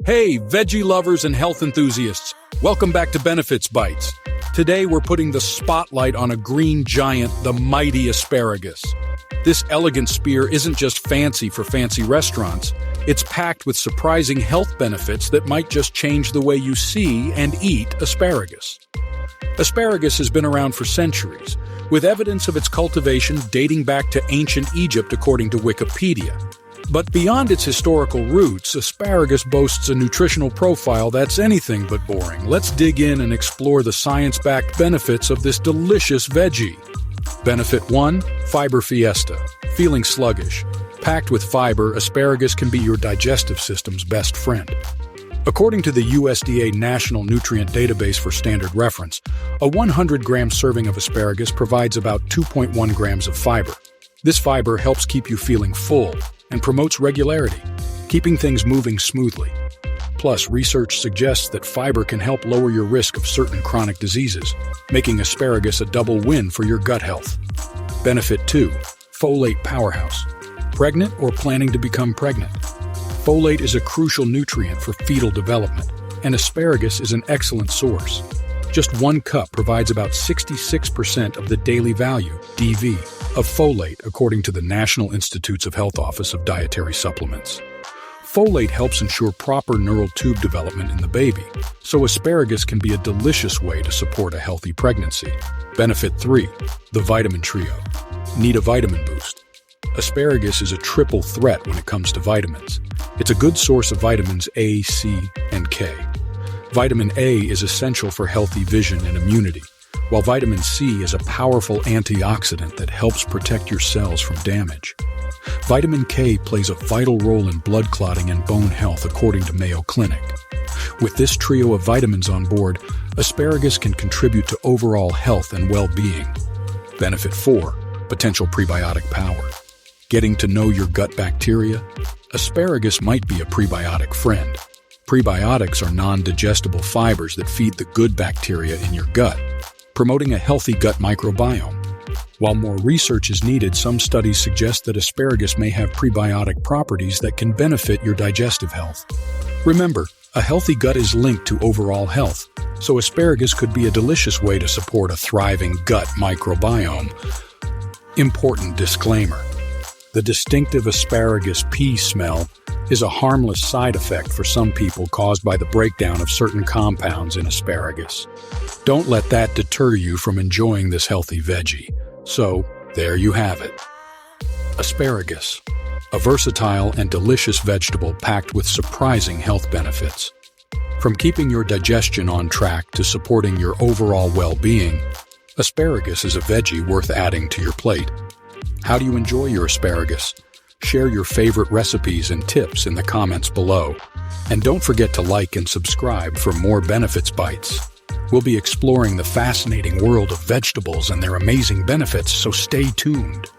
Hey, veggie lovers and health enthusiasts, welcome back to Benefits Bites. Today we're putting the spotlight on a green giant, the mighty asparagus. This elegant spear isn't just fancy for fancy restaurants, it's packed with surprising health benefits that might just change the way you see and eat asparagus. Asparagus has been around for centuries, with evidence of its cultivation dating back to ancient Egypt according to Wikipedia. But beyond its historical roots, asparagus boasts a nutritional profile that's anything but boring. Let's dig in and explore the science-backed benefits of this delicious veggie. Benefit 1. Fiber Fiesta. Feeling sluggish. Packed with fiber, asparagus can be your digestive system's best friend. According to the USDA National Nutrient Database for Standard Reference, a 100-gram serving of asparagus provides about 2.1 grams of fiber. This fiber helps keep you feeling full and promotes regularity, keeping things moving smoothly. Plus, research suggests that fiber can help lower your risk of certain chronic diseases, making asparagus a double win for your gut health. Benefit 2. Folate Powerhouse. Pregnant or planning to become pregnant? Folate is a crucial nutrient for fetal development, and asparagus is an excellent source. Just 1 cup provides about 66% of the daily value, DV, of folate, according to the National Institutes of Health Office of Dietary Supplements. Folate helps ensure proper neural tube development in the baby, so asparagus can be a delicious way to support a healthy pregnancy. Benefit 3. The Vitamin Trio. Need a vitamin boost? Asparagus is a triple threat when it comes to vitamins. It's a good source of vitamins A, C, and K. Vitamin A is essential for healthy vision and immunity, while vitamin C is a powerful antioxidant that helps protect your cells from damage. Vitamin K plays a vital role in blood clotting and bone health, according to Mayo Clinic. With this trio of vitamins on board, asparagus can contribute to overall health and well-being. Benefit 4. Potential prebiotic power. Getting to know your gut bacteria? Asparagus might be a prebiotic friend. Prebiotics are non-digestible fibers that feed the good bacteria in your gut, promoting a healthy gut microbiome. While more research is needed, some studies suggest that asparagus may have prebiotic properties that can benefit your digestive health. Remember, a healthy gut is linked to overall health, so asparagus could be a delicious way to support a thriving gut microbiome. Important disclaimer: the distinctive asparagus pea smell is a harmless side effect for some people caused by the breakdown of certain compounds in asparagus. Don't let that deter you from enjoying this healthy veggie. So, there you have it. Asparagus, a versatile and delicious vegetable packed with surprising health benefits. From keeping your digestion on track to supporting your overall well-being, asparagus is a veggie worth adding to your plate. How do you enjoy your asparagus? Share your favorite recipes and tips in the comments below. And don't forget to like and subscribe for more Benefits Bites. We'll be exploring the fascinating world of vegetables and their amazing benefits, so stay tuned.